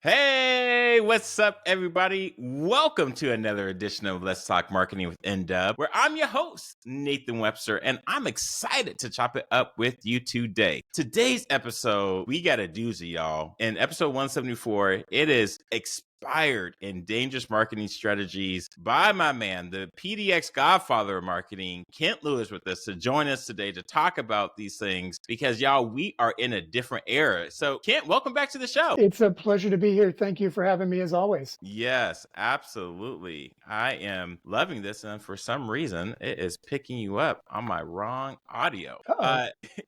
Hey, what's up, everybody? Welcome to another edition of Let's Talk Marketing with N-Dub, where I'm your host, Nathan Webster, and I'm excited to chop it up with you today. Today's episode, we got a doozy, y'all. In episode 174, it is Inspired and Dangerous Marketing Strategies by my man, the PDX Godfather of Marketing, Kent Lewis, with us to join us today to talk about these things because, y'all, we are in a different era. So, Kent, welcome back to the show. It's a pleasure to be here. Thank you for having me as always. Yes, absolutely. I am loving this, and for some reason, it is picking you up on my wrong audio.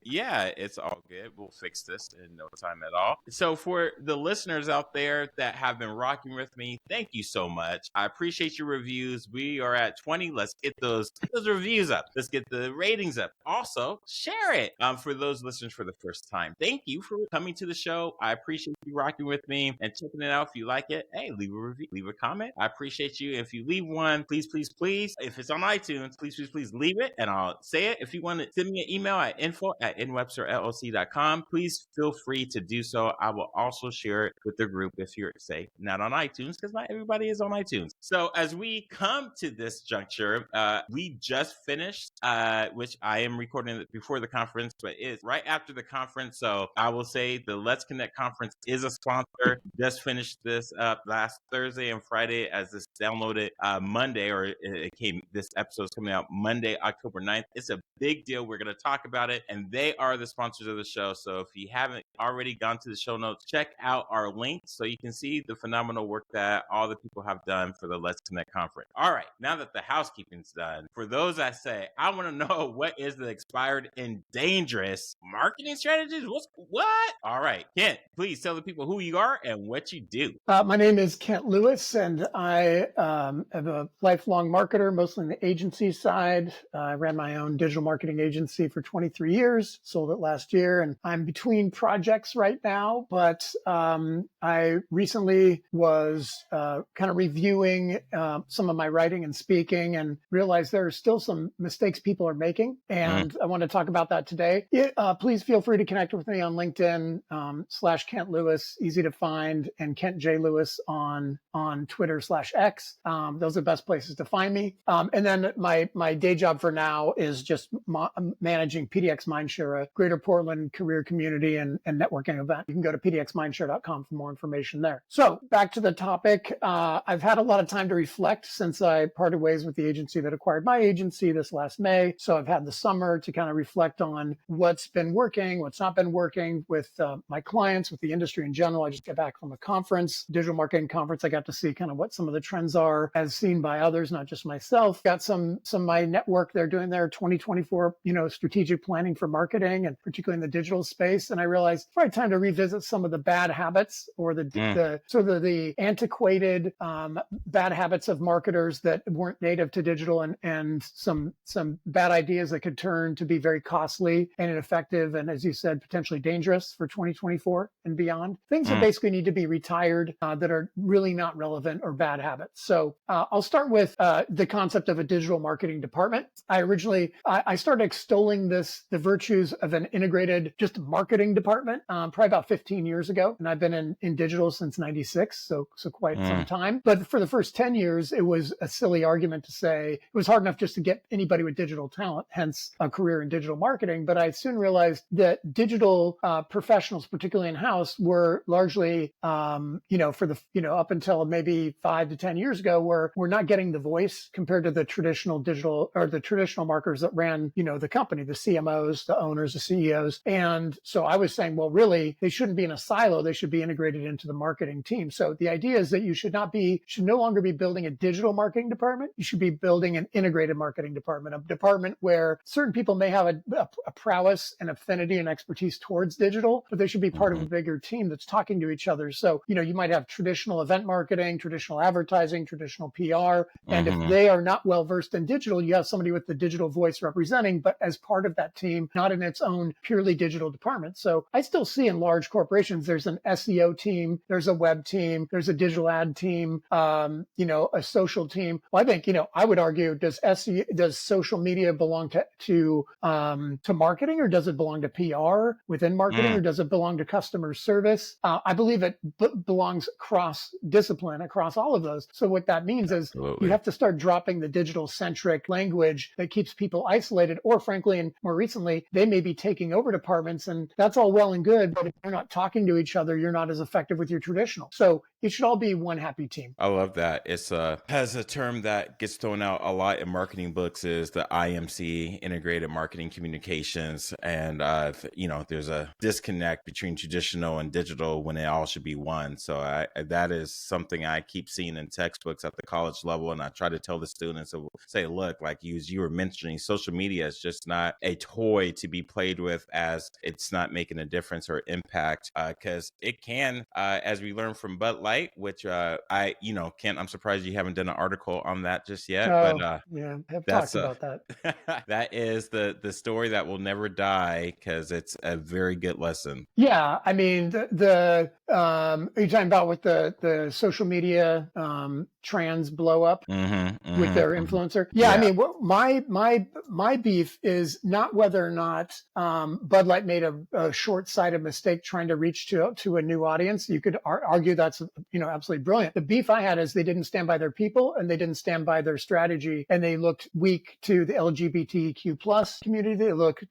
Yeah, it's all good. We'll fix this in no time at all. So for the listeners out there that have been rocking with me, thank you so much. I appreciate your reviews. We are at 20. Let's get those reviews up. Let's get the ratings up. Also, share it. For those listeners for the first time, thank you for coming to the show. I appreciate you rocking with me and checking it out. If you like it, hey, leave a review, leave a comment. I appreciate you. If you leave one, please, if it's on iTunes, please leave it and I'll say it. If you want to send me an email at info@nwebsterllc.com, please feel free to do so. I will also share it with the group if you're, say, not on iTunes, because not everybody is on iTunes. So as we come to this juncture, we just finished, which I am recording it before the conference, but it's right after the conference. So I will say the Let's Connect conference is a sponsor. Just finished this up last Thursday and Friday as this downloaded Monday, or this episode's coming out Monday, October 9th. It's a big deal. We're going to talk about it, and they are the sponsors of the show. So if you haven't already gone to the show notes, check out our link so you can see the phenomenal work that all the people have done for the Let's Connect conference. All right, now that the housekeeping's done, for those that say, I want to know what is the expired and dangerous marketing strategies? What? All right, Kent, please tell the people who you are and what you do. My name is Kent Lewis, and I am a lifelong marketer, mostly on the agency side. I ran my own digital marketing agency for 23 years, sold it last year, and I'm between projects right now. But I recently was kind of reviewing some of my writing and speaking and realized there are still some mistakes people are making. And I want to talk about that today. Please feel free to connect with me on LinkedIn /Kent Lewis, easy to find, and Kent J. Lewis on Twitter /X. Those are the best places to find me. And then my day job for now is just managing PDX Mindshare, a Greater Portland career community and networking event. You can go to pdxmindshare.com for more information there. So back to the topic. I've had a lot of time to reflect since I parted ways with the agency that acquired my agency this last May. So I've had the summer to kind of reflect on what's been working, what's not been working with my clients, with the industry in general. I just got back from a conference, digital marketing conference. I got to see kind of what some of the trends are as seen by others, not just myself. Got some of my network. They're doing their 2024, strategic planning for marketing, and particularly in the digital space. And I realized it's probably time to revisit some of the bad habits or the sort of the antiquated bad habits of marketers that weren't native to digital, and some bad ideas that could turn to be very costly and ineffective, and as you said, potentially dangerous for 2024 and beyond. Things that basically need to be retired that are really not relevant or bad habits. So I'll start with the concept of a digital marketing department. I started extolling the virtues of an integrated just marketing department probably about 15 years ago. And I've been in digital since 96, so quite some time. But for the first 10 years, it was a silly argument to say it was hard enough just to get anybody with digital talent, hence a career in digital marketing. But I soon realized that digital professionals, particularly in-house, were largely, up until maybe 5 to 10 years ago, were not getting the voice compared to the traditional digital or the traditional marketers that ran, the company, the CMOs, the owners, the CEOs. And so I was saying, well, really, they shouldn't be in a silo. They should be integrated into the marketing team. So the idea is that you should no longer be building a digital marketing department. You should be building an integrated marketing department, a department where certain people may have a prowess and affinity and expertise towards digital, but they should be part of a bigger team that's talking to each other. So, you might have traditional event marketing, traditional advertising, traditional PR. And if they are not well versed in digital, you have somebody with the digital voice representing, but as part of that team, not in its own purely digital department. So I still see in large corporations, there's an SEO team, there's a web team, there's a digital ad team, a social team. Well, I think, I would argue, does social media belong to marketing, or does it belong to PR within marketing, or does it belong to customer service? I believe it belongs cross discipline across all of those. So what that means is you have to start dropping the digital centric language that keeps people isolated, or frankly, and more recently, they may be taking over departments, and that's all well and good, but if you're not talking to each other, you're not as effective with your traditional. So it should all be one happy team. I love that. It's has a term that gets thrown out a lot in marketing books is the IMC, integrated marketing communications. And, there's a disconnect between traditional and digital when it all should be one. So that is something I keep seeing in textbooks at the college level. And I try to tell the students, say, look, like you were mentioning, social media is just not a toy to be played with, as it's not making a difference or impact, because it can, as we learned from Bud Light, which Kent, I'm surprised you haven't done an article on that just yet. Oh, but yeah, I've talked about that. That is the story that will never die, because it's a very good lesson. Yeah, I mean, are you talking about with the social media trans blow up with their influencer? Yeah, I mean, my beef is not whether or not Bud Light made a short-sighted mistake trying to reach to a new audience. You could argue that's absolutely brilliant. The beef I had is they didn't stand by their people, and they didn't stand by their strategy, and they looked weak to the LGBTQ plus community. They look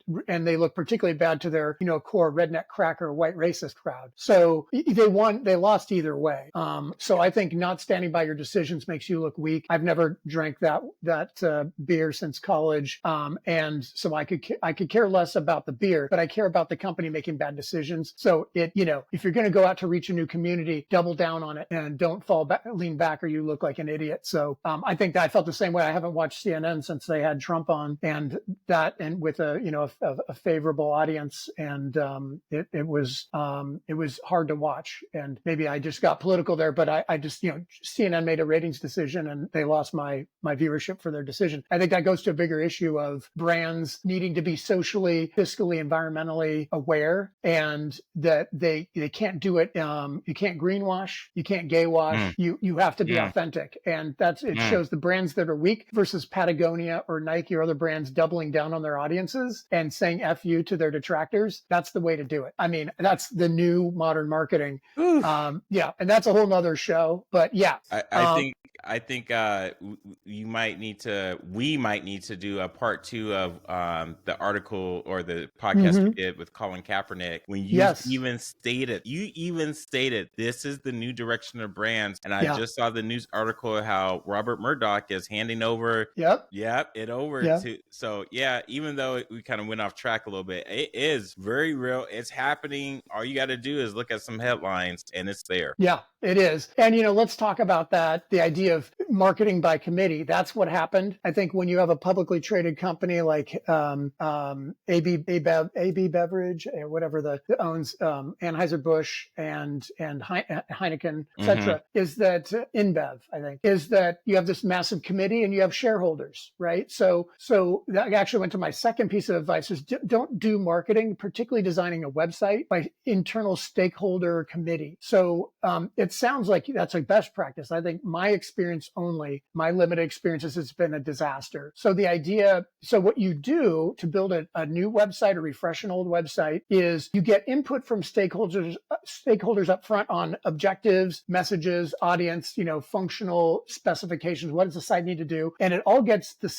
particularly bad to their core redneck cracker white racist crowd. So they lost either way. So I think not standing by your decisions makes you look weak. I've never drank that beer since college, and so I could care less about the beer, but I care about the company making bad decisions. So if you're going to go out to reach a new community, double down on it and don't lean back, or you look like an idiot. So I think that I felt the same way. I haven't watched CNN since they had Trump on, and with a favorable audience, and it was hard to watch. And maybe I just got political there, but I just CNN made a ratings decision, and they lost my viewership for their decision. I think that goes to a bigger issue of brands needing to be socially, fiscally, environmentally aware, and that they can't do it. You can't greenwash, you can't gay wash. You have to be authentic, and it shows the brands that are weak versus Patagonia or Nike or other brands doubling down on their audiences and saying F you to their detractors. That's the way to do it. I mean, that's the new modern marketing. And that's a whole nother show, but yeah. I think we might need to do a part 2 of the article or the podcast we did with Colin Kaepernick, when you even stated this is the new direction of brands. And I just saw the news article how Robert Murdoch is handing over to. So even though we kind of went off track a little bit, it is very real. It's happening. All you got to do is look at some headlines, and it's there. Yeah, it is. And let's talk about that. The idea of marketing by committee. That's what happened. I think when you have a publicly traded company like AB Beverage, or whatever that owns Anheuser-Busch and Heineken, etc., is that InBev, I think, is that you have this massive committee and you have shareholders, right? So that actually went to my second piece of advice is don't do marketing, particularly designing a website, by internal stakeholder committee. So it sounds like that's a best practice. I think my limited experiences, it's been a disaster. So what you do to build a new website or refresh an old website is you get input from stakeholders up front on objectives, messages, audience, functional specifications. What does the site need to do? And it all gets the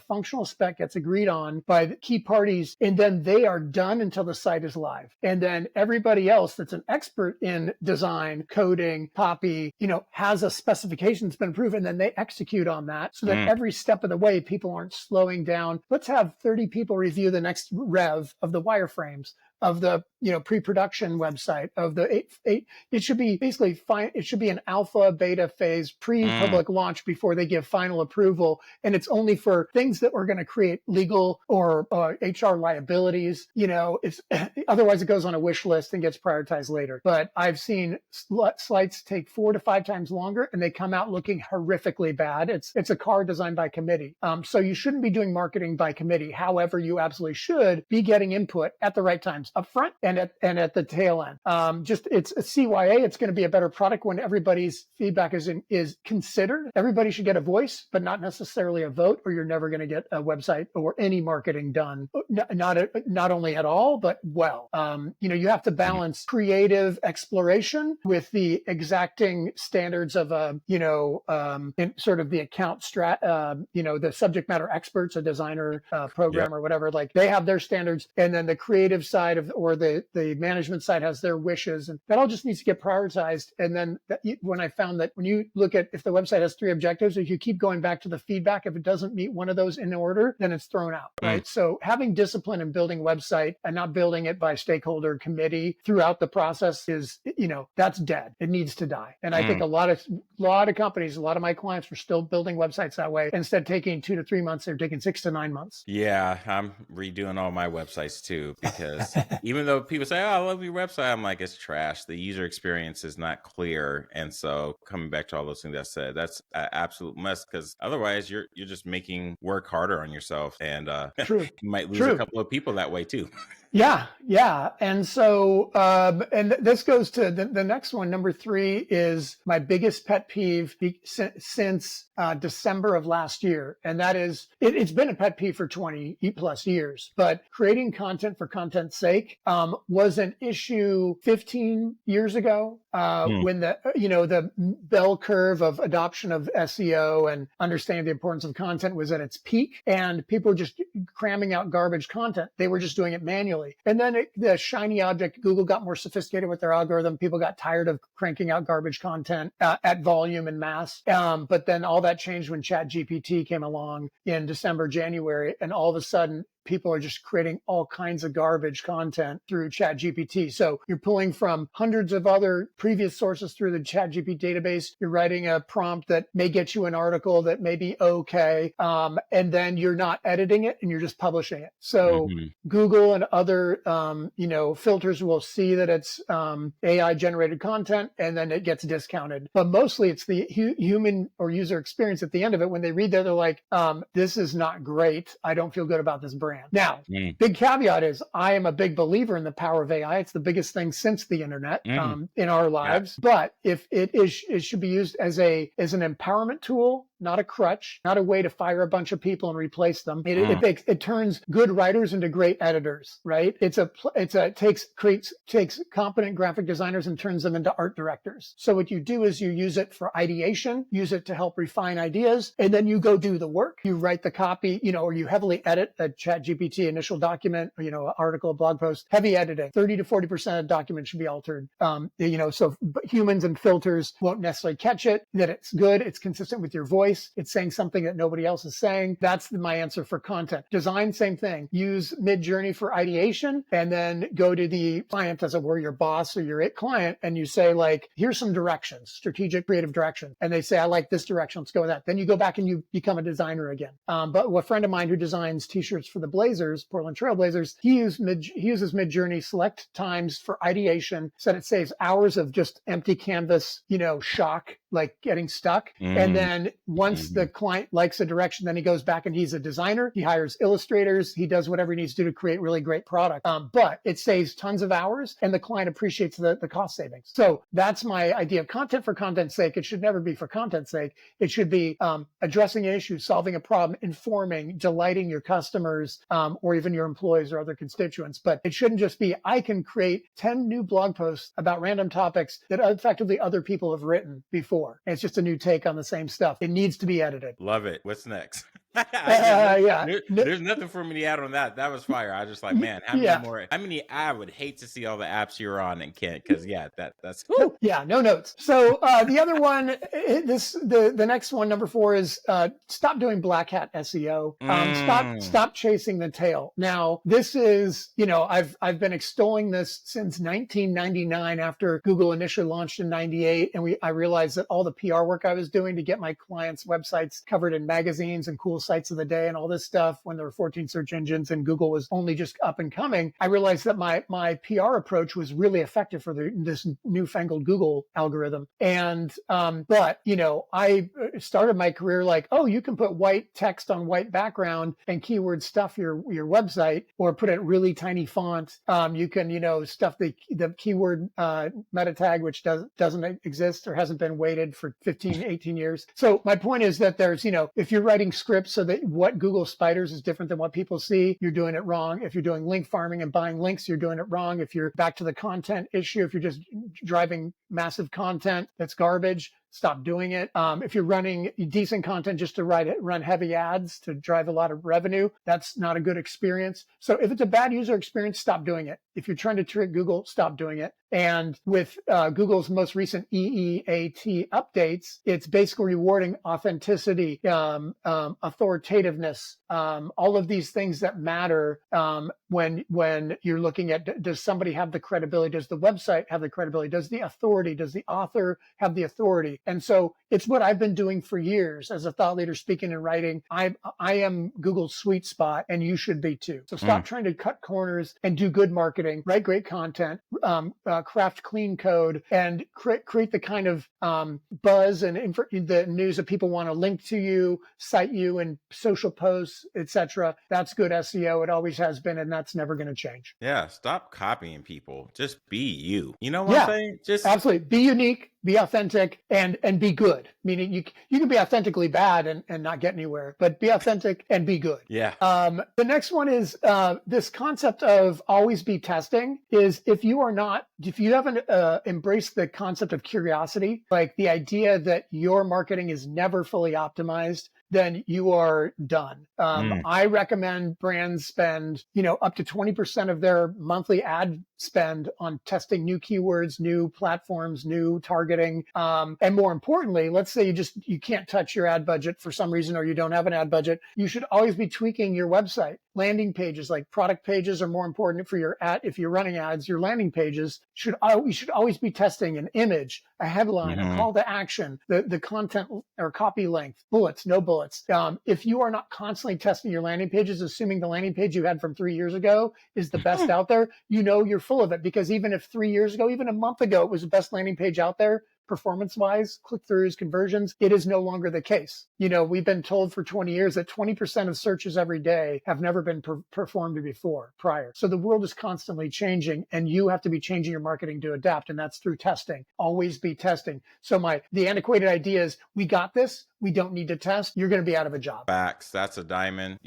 functional spec gets agreed on by the key parties. And then they are done until the site is live. And then everybody else that's an expert in design, coding, copy, has a specification that's been approved, and then they execute on that so that every step of the way, people aren't slowing down. Let's have 30 people review the next rev of the wireframes of the pre-production website of the it should be basically fine. It should be an alpha, beta phase, pre-public launch before they give final approval. And it's only for things that are going to create legal or HR liabilities. It's otherwise it goes on a wish list and gets prioritized later. But I've seen sites take 4 to 5 times longer, and they come out looking horrifically bad. It's a car designed by committee. So you shouldn't be doing marketing by committee. However, you absolutely should be getting input at the right times. times up front and at the tail end. Just it's a CYA. It's going to be a better product when everybody's feedback is considered. Everybody should get a voice, but not necessarily a vote, or you're never going to get a website or any marketing done. Not only at all, but well. You have to balance creative exploration with the exacting standards of in sort of the account the subject matter experts, a designer, programmer, whatever, like they have their standards, and then the creative side or the management side has their wishes, and that all just needs to get prioritized. And then when I found that when you look at if the website has 3 objectives, if you keep going back to the feedback, if it doesn't meet one of those in order, then it's thrown out, right? So having discipline in building a website and not building it by stakeholder committee throughout the process is, that's dead. It needs to die. And I think a lot of companies, a lot of my clients were still building websites that way. Instead of taking 2 to 3 months, they're taking 6 to 9 months. Yeah, I'm redoing all my websites too, because even though people say, "Oh, I love your website," I'm like, it's trash. The user experience is not clear. And so coming back to all those things I said, that's an absolute must, because otherwise you're just making work harder on yourself, and you might lose a couple of people that way too. Yeah. And so, and this goes to the next one. Number 3 is my biggest pet peeve since December of last year. And that is, it's been a pet peeve for 20 plus years, but creating content for content's sake was an issue 15 years ago when the bell curve of adoption of SEO and understanding the importance of content was at its peak, and people were just cramming out garbage content. They were just doing it manually. And then the shiny object, Google got more sophisticated with their algorithm. People got tired of cranking out garbage content at volume and mass. But then all that changed when ChatGPT came along in December, January, and all of a sudden, people are just creating all kinds of garbage content through ChatGPT. So you're pulling from hundreds of other previous sources through the ChatGPT database. You're writing a prompt that may get you an article that may be okay. And then you're not editing it and you're just publishing it. So Google and other, filters will see that it's AI generated content, and then it gets discounted. But mostly it's the human or user experience at the end of it. When they read that, they're like, this is not great. I don't feel good about this brand. Now, big caveat is I am a big believer in the power of AI. It's the biggest thing since the internet in our lives. But if it should be used as an empowerment tool, not a crutch, not a way to fire a bunch of people and replace them. It turns good writers into great editors, right? It takes competent graphic designers and turns them into art directors. So what you do is you use it for ideation, use it to help refine ideas, and then you go do the work. You write the copy, or you heavily edit a ChatGPT initial document, an article, a blog post, heavy editing. 30 to 40% of documents should be altered. So humans and filters won't necessarily catch it, that it's good, it's consistent with your voice. It's saying something that nobody else is saying. That's my answer for content. Design, same thing. Use Midjourney for ideation, and then go to the client, as it were, your boss or your client, and you say, like, here's some directions, strategic, creative direction. And they say, I like this direction. Let's go with that. Then you go back and you become a designer again. But a friend of mine who designs t-shirts for the Blazers, Portland Trail Blazers, he uses Midjourney select times for ideation, said it saves hours of just empty canvas, shock, like getting stuck. And then once the client likes a direction, then he goes back and he's a designer. He hires illustrators. He does whatever he needs to do to create really great product. But it saves tons of hours, and the client appreciates the cost savings. So that's my idea of content for content's sake. It should never be for content's sake. It should be addressing an issue, solving a problem, informing, delighting your customers, or even your employees or other constituents. But it shouldn't just be, I can create 10 new blog posts about random topics that effectively other people have written before. And it's just a new take on the same stuff. It needs to be edited. Love it. What's next? Yeah. There's nothing for me to add on that. That was fire. I was just like, man, how many I would hate to see all the apps you're on and can't, because that's cool. Yeah, no notes. So the other one, the next one, number 4, is stop doing black hat SEO. Stop chasing the tail. Now, this is, I've been extolling this since 1999 after Google initially launched in 98, and I realized that all the PR work I was doing to get my clients' websites covered in magazines and cool sites of the day and all this stuff when there were 14 search engines and Google was only just up and coming, I realized that my PR approach was really effective for this newfangled Google algorithm. And, but, I started my career like, oh, you can put white text on white background and keyword stuff your website, or put it really tiny font. You can, stuff the keyword meta tag, which doesn't exist or hasn't been weighted for 15, 18 years. So my point is that there's, if you're writing scripts so that what Google spiders is different than what people see, you're doing it wrong. If you're doing link farming and buying links, you're doing it wrong. If you're back to the content issue, if you're just driving massive content that's garbage, stop doing it. If you're running decent content just to run heavy ads to drive a lot of revenue, that's not a good experience. So if it's a bad user experience, stop doing it. If you're trying to trick Google, stop doing it. And with Google's most recent eEAT updates, it's basically rewarding authenticity, authoritativeness, all of these things that matter when you're looking at, does somebody have the credibility? Does the website have the credibility? Does the authority? Does the author have the authority? And so it's what I've been doing for years as a thought leader, speaking and writing. I am Google's sweet spot, and you should be too. So stop trying to cut corners and do good marketing, write great content, craft clean code, and create the kind of buzz and the news that people want to link to you, cite you in social posts, etc. That's good SEO. It always has been, and that's never going to change. Yeah, stop copying people. Just be you. You know what I'm saying? Just absolutely be unique, be authentic, and be good. Meaning you can be authentically bad and not get anywhere, but be authentic and be good. Yeah. The next one is this concept of always be testing. Is if you haven't embraced the concept of curiosity, like the idea that your marketing is never fully optimized, then you are done. I recommend brands spend, up to 20% of their monthly ad spend on testing new keywords, new platforms, new targeting. And more importantly, let's say you can't touch your ad budget for some reason, or you don't have an ad budget. You should always be tweaking your website. Landing pages, like product pages, are more important for your ad. If you're running ads, your landing pages you should always be testing an image, a headline, a call to action, the content or copy length, bullets, no bullets. If you are not constantly testing your landing pages, assuming the landing page you had from 3 years ago is the best out there, you're full of it. Because even if 3 years ago, even a month ago, it was the best landing page out there, performance-wise, click-throughs, conversions, it is no longer the case. We've been told for 20 years that 20% of searches every day have never been performed prior. So the world is constantly changing, and you have to be changing your marketing to adapt, and that's through testing. Always be testing. So the antiquated idea is, we got this. We don't need to test. You're going to be out of a job. Facts. That's a diamond.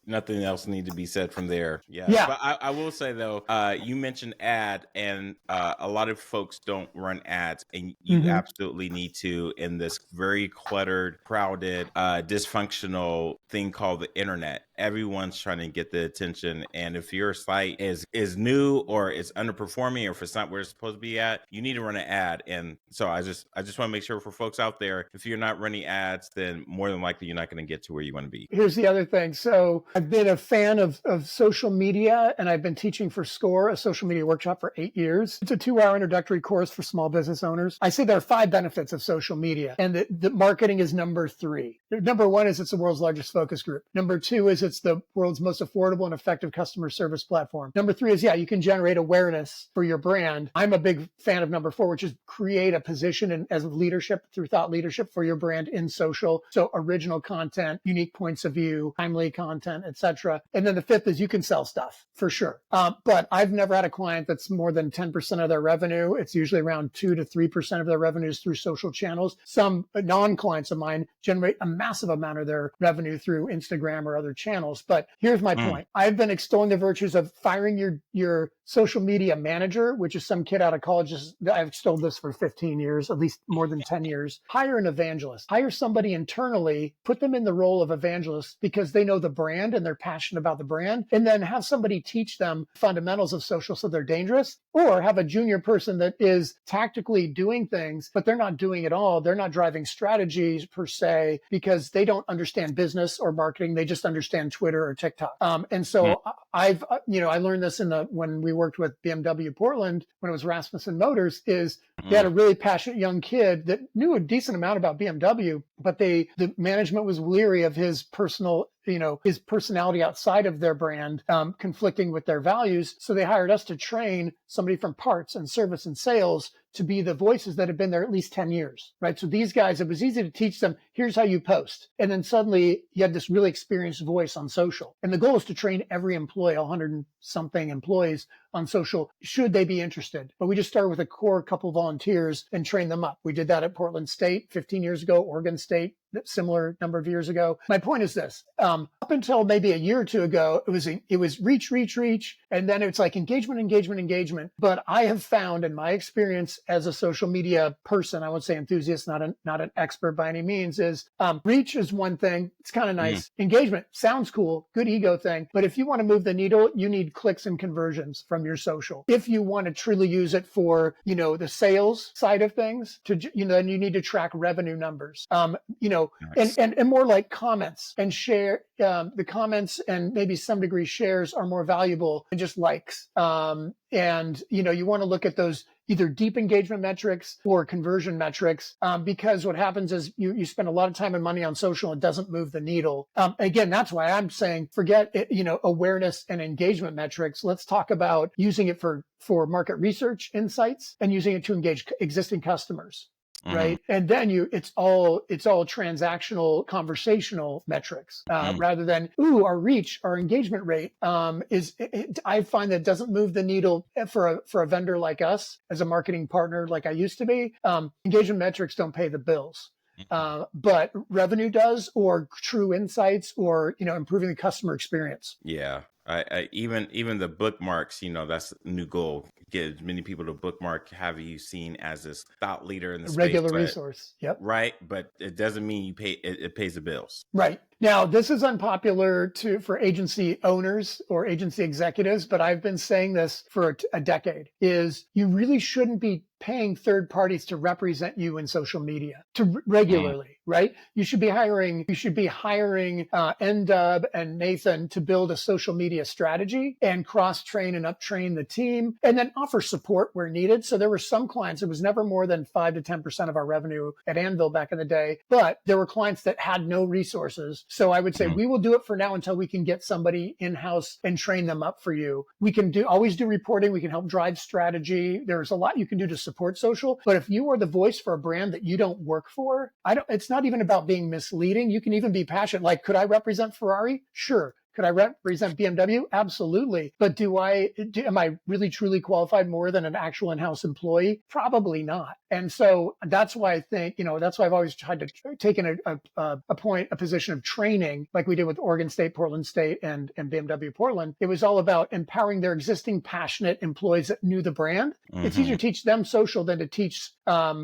Nothing else need to be said from there. Yeah. But I will say though, you mentioned ad, and a lot of folks don't run ads, and you absolutely need to in this very cluttered, crowded, dysfunctional thing called the internet. Everyone's trying to get the attention, and if your site is new or is underperforming, or if it's not where it's supposed to be at, you need to run an ad. And so I just want to make sure for folks out there, if you're not running ads, then more than likely you're not going to get to where you want to be. Here's the other thing. So I've been a fan of social media, and I've been teaching for SCORE, a social media workshop, for 8 years. It's a 2-hour introductory course for small business owners. I say there are 5 benefits of social media, and the marketing is number 3. Number 1 is it's the world's largest focus group. Number 2 is it's the world's most affordable and effective customer service platform. Number 3 is, you can generate awareness for your brand. I'm a big fan of number 4, which is create a position as leadership through thought leadership for your brand in social. So original content, unique points of view, timely content, etc. And then the 5th is you can sell stuff for sure. But I've never had a client that's more than 10% of their revenue. It's usually around 2 to 3% of their revenues through social channels. Some non-clients of mine generate a massive amount of their revenue through Instagram or other channels. But here's my point. I've been extolling the virtues of firing your social media manager, which is some kid out of college. I've extolled this for 15 years, at least more than 10 years. Hire an evangelist. Hire somebody internally, put them in the role of evangelist because they know the brand and they're passionate about the brand, and then have somebody teach them fundamentals of social so they're dangerous, or have a junior person that is tactically doing things, but they're not doing it all. They're not driving strategies per se because they don't understand business or marketing. They just understand Twitter or TikTok. And so I learned this when we worked with BMW Portland, when it was Rasmussen Motors, is they had a really passionate young kid that knew a decent amount about BMW, value, but the management was leery of his his personality outside of their brand, conflicting with their values. So they hired us to train somebody from parts and service and sales to be the voices that have been there at least 10 years, right? So these guys, it was easy to teach them, here's how you post. And then suddenly you had this really experienced voice on social. And the goal is to train every employee, 100 and something employees on social, should they be interested. But we just started with a core couple volunteers and trained them up. We did that at Portland State 15 years ago, Oregon State, similar number of years ago. My point is this, up until maybe a year or two ago, it was reach. And then it's like engagement. But I have found in my experience as a social media person, I would say enthusiast, not an expert by any means, is reach is one thing. It's kind of nice. Engagement sounds cool, good ego thing. But if you want to move the needle, you need clicks and conversions from your social. If you want to truly use it for, the sales side of things, then you need to track revenue numbers. Nice. And more like comments and share. The comments and maybe some degree shares are more valuable than just likes. And you want to look at those either deep engagement metrics or conversion metrics, because what happens is you spend a lot of time and money on social and it doesn't move the needle. Again, that's why I'm saying forget awareness and engagement metrics. Let's talk about using it for market research insights and using it to engage existing customers. Right. And then it's all transactional conversational metrics, rather than, our reach, our engagement rate, I find that doesn't move the needle for a vendor like us as a marketing partner, like I used to be. Engagement metrics don't pay the bills. But revenue does, or true insights, or, improving the customer experience. Yeah. I even the bookmarks, that's a new goal. Get as many people to bookmark, have you seen as this thought leader in the space. Regular resource. Yep. Right. But it doesn't mean it pays the bills. Right. Now, this is unpopular for agency owners or agency executives, but I've been saying this for a decade, is you really shouldn't be paying third parties to represent you in social media regularly, right? You should be hiring NW and Nathan to build a social media strategy and cross-train and up-train the team, and then offer support where needed. So there were some clients, it was never more than 5 to 10% of our revenue at Anvil back in the day, but there were clients that had no resources. So I would say we will do it for now until we can get somebody in-house and train them up for you. We can always do reporting. We can help drive strategy. There's a lot you can do to support social. But if you are the voice for a brand that you don't work for, it's not even about being misleading. You can even be passionate. Like, could I represent Ferrari? Sure. Could I represent BMW? Absolutely. But am I really truly qualified more than an actual in-house employee? Probably not. And so that's why I think, that's why I've always tried to take a position of training, like we did with Oregon State, Portland State, and BMW Portland. It was all about empowering their existing passionate employees that knew the brand. It's easier to teach them social than to teach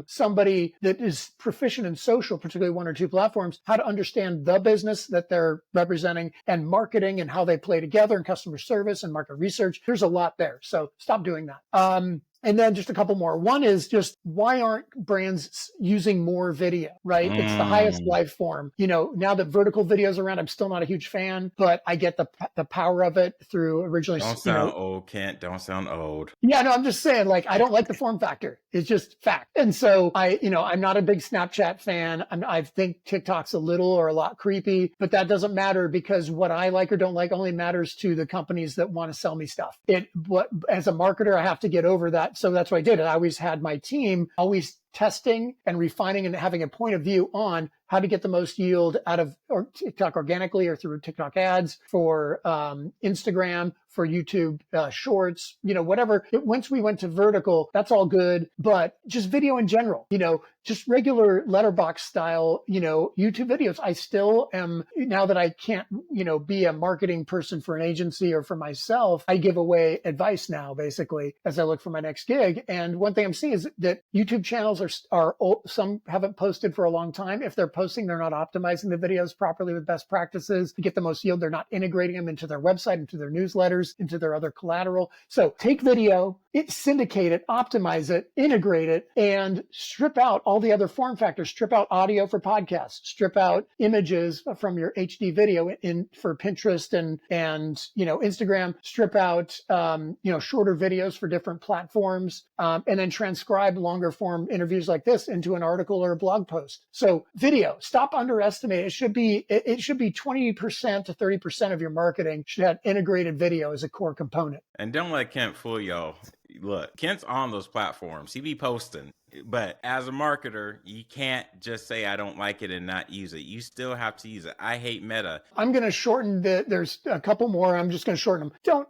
somebody that is proficient in social, particularly 1 or 2 platforms, how to understand the business that they're representing and marketing and how they play together, and customer service and market research. There's a lot there. So stop doing that. And then just a couple more. One is just, why aren't brands using more video, right? It's the highest life form. Now that vertical videos are around, I'm still not a huge fan, but I get the power of it through originally. Don't sound old, Kent. Don't sound old. Yeah, no, I'm just saying, I don't like the form factor. It's just fact. And so I'm not a big Snapchat fan. I think TikTok's a little or a lot creepy, but that doesn't matter, because what I like or don't like only matters to the companies that want to sell me stuff. As a marketer, I have to get over that. So that's what I did. I always had my team always testing and refining and having a point of view on how to get the most yield out of TikTok organically or through TikTok ads, for Instagram, for YouTube shorts, whatever. Once we went to vertical, that's all good, but just video in general, just regular letterbox style, YouTube videos. I still am, now that I can't, be a marketing person for an agency or for myself, I give away advice now, basically, as I look for my next gig. And one thing I'm seeing is that YouTube channels are some haven't posted for a long time. If they're posting, they're not optimizing the videos properly with best practices to get the most yield. They're not integrating them into their website, into their newsletters, into their other collateral. So take video, syndicate it, optimize it, integrate it, and strip out all the other form factors, strip out audio for podcasts, strip out images from your HD video for Pinterest and Instagram, strip out shorter videos for different platforms, and then transcribe longer form interviews like this into an article or a blog post. So video, stop underestimating. It should be 20% to 30% of your marketing should have integrated video as a core component. And don't let Kent fool y'all. Look, Kent's on those platforms. He be posting. But as a marketer, you can't just say, I don't like it and not use it. You still have to use it. I hate Meta. I'm going to shorten there's a couple more. I'm just going to shorten them.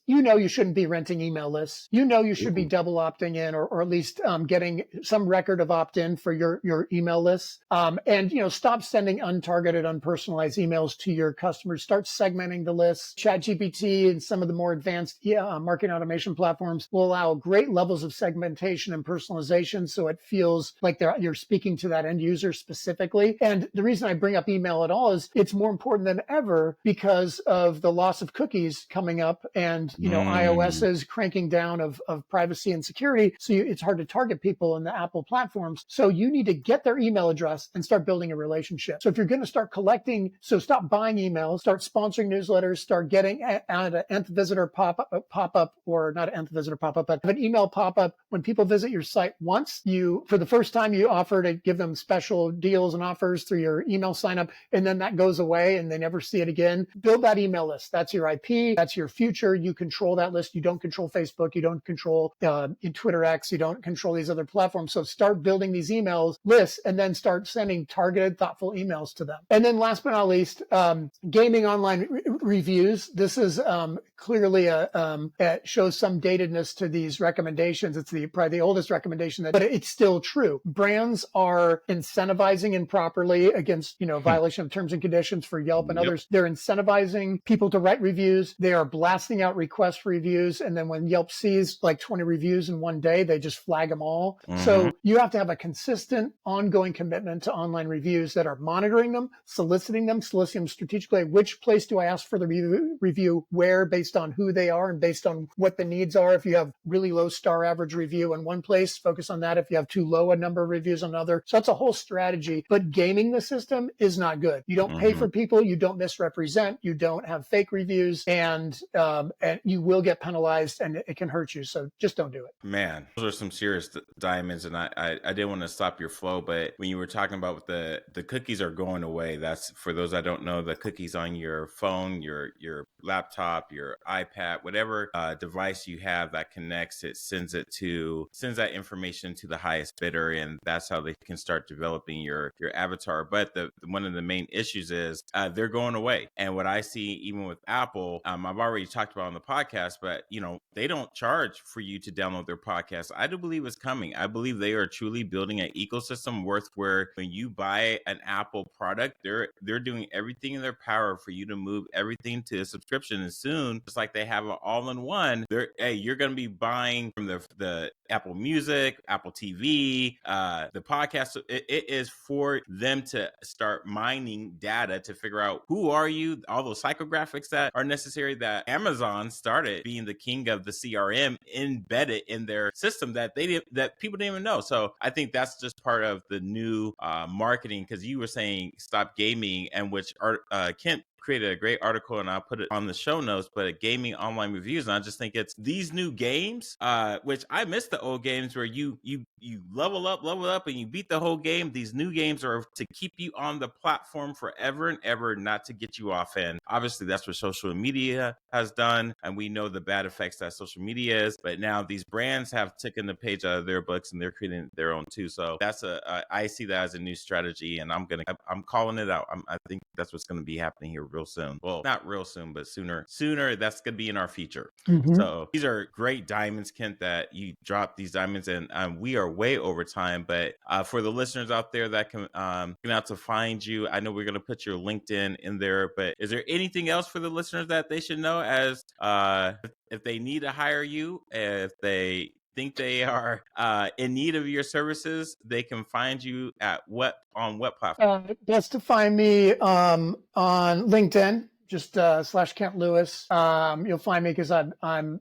You shouldn't be renting email lists. You should be double opting in or at least getting some record of opt-in for your email lists. And stop sending untargeted, unpersonalized emails to your customers. Start segmenting the lists. ChatGPT and some of the more advanced marketing automation platforms will allow great levels of segmentation and personalization, so it feels like you're speaking to that end user specifically. And the reason I bring up email at all is it's more important than ever because of the loss of cookies coming up, and iOS is cranking down of privacy and security, so it's hard to target people in the Apple platforms. So you need to get their email address and start building a relationship. So if you're going to start collecting, so stop buying emails, start sponsoring newsletters, start getting an nth visitor pop-up, or not an nth visitor pop-up, but an email pop-up when people visit your site once. For the first time, you offer to give them special deals and offers through your email sign up, and then that goes away and they never see it again. Build that email list. That's your IP. That's your future. You control that list. You don't control Facebook. You don't control Twitter X. You don't control these other platforms. So start building these emails lists and then start sending targeted, thoughtful emails to them. And then last but not least, gaming online reviews. This is clearly it shows some datedness to these recommendations. It's probably the oldest recommendation, but it's still true. Brands are incentivizing improperly against violation of terms and conditions for Yelp and others. They're incentivizing people to write reviews. They are blasting out requests for reviews, and then when Yelp sees like 20 reviews in one day, they just flag them all. So you have to have a consistent, ongoing commitment to online reviews that are monitoring them, soliciting them strategically. Which place do I ask for the review? Where, based on who they are and based on what the needs are. If you have really low star average review in one place, focus on that. If you have too low a number of reviews on another. So that's a whole strategy. But gaming the system is not good. You don't pay for people. You don't misrepresent. You don't have fake reviews, and you will get penalized, and it can hurt you. So just don't do it. Man, those are some serious diamonds, and I didn't want to stop your flow, but when you were talking about the cookies are going away, that's, for those that don't know, the cookies on your phone, your laptop, your iPad, whatever device you have that connects, it sends that information to the highest bidder, and that's how they can start developing your avatar. But one of the main issues is they're going away. And what I see even with Apple, I've already talked about on the podcast, but they don't charge for you to download their podcast. I do believe it's coming. I believe they are truly building an ecosystem worth where when you buy an Apple product, they're doing everything in their power for you to move everything to a subscription. And soon, just like they have an all-in-one, you're going to be buying from the Apple Music, Apple TV, the podcast. It is for them to start mining data to figure out who are you, all those psychographics that are necessary, that Amazon started being the king of the CRM embedded in their system that people didn't even know. So I think that's just part of the new marketing, because you were saying stop gaming, and which Kent created a great article, and I'll put it on the show notes, but gaming online reviews. And I just think it's these new games, which I miss the old games where you level up and you beat the whole game. These new games are to keep you on the platform forever and ever, not to get you off. And obviously that's what social media has done, and we know the bad effects that social media is, but now these brands have taken the page out of their books and they're creating their own too. So that's I see that as a new strategy, and I'm calling it out. I think that's what's going to be happening here real soon. Well, not real soon, but sooner. That's going to be in our future. So these are great diamonds, Kent, that you dropped these diamonds, and we are way over time. But for the listeners out there that can out to find you, I know we're going to put your LinkedIn in there, but is there anything else for the listeners that they should know as if they need to hire you, if they think they are in need of your services, they can find you on what platform? Best to find me on LinkedIn. just slash Kent Lewis. You'll find me because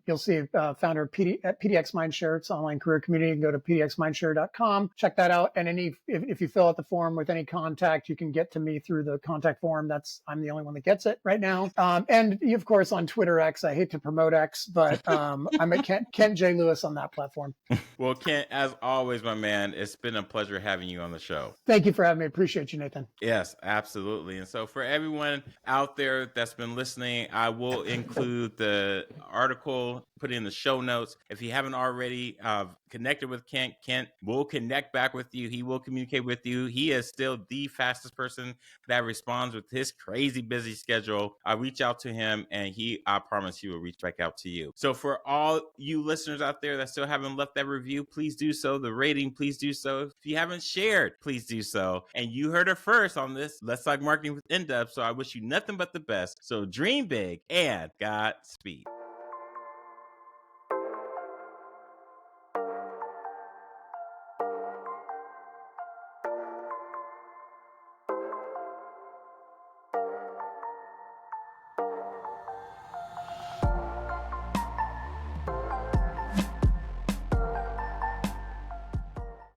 you'll see founder of PDX Mindshare. It's an online career community. You can go to pdxmindshare.com, check that out. And if you fill out the form with any contact, you can get to me through the contact form. I'm the only one that gets it right now. And of course on Twitter X, I hate to promote X, but I'm at Kent J. Lewis on that platform. Well, Kent, as always, my man, it's been a pleasure having you on the show. Thank you for having me. Appreciate you, Nathan. Yes, absolutely. And so for everyone out there that's been listening, I will include the article, put it in the show notes. If you haven't already connected with Kent, Kent will connect back with you. He will communicate with you. He is still the fastest person that responds with his crazy busy schedule. I reach out to him and I promise he will reach back out to you. So for all you listeners out there that still haven't left that review, please do so. The rating, please do so. If you haven't shared, please do so. And you heard it first on this Let's Talk Marketing with In-Depth. So I wish you nothing but the best. So dream big and Godspeed.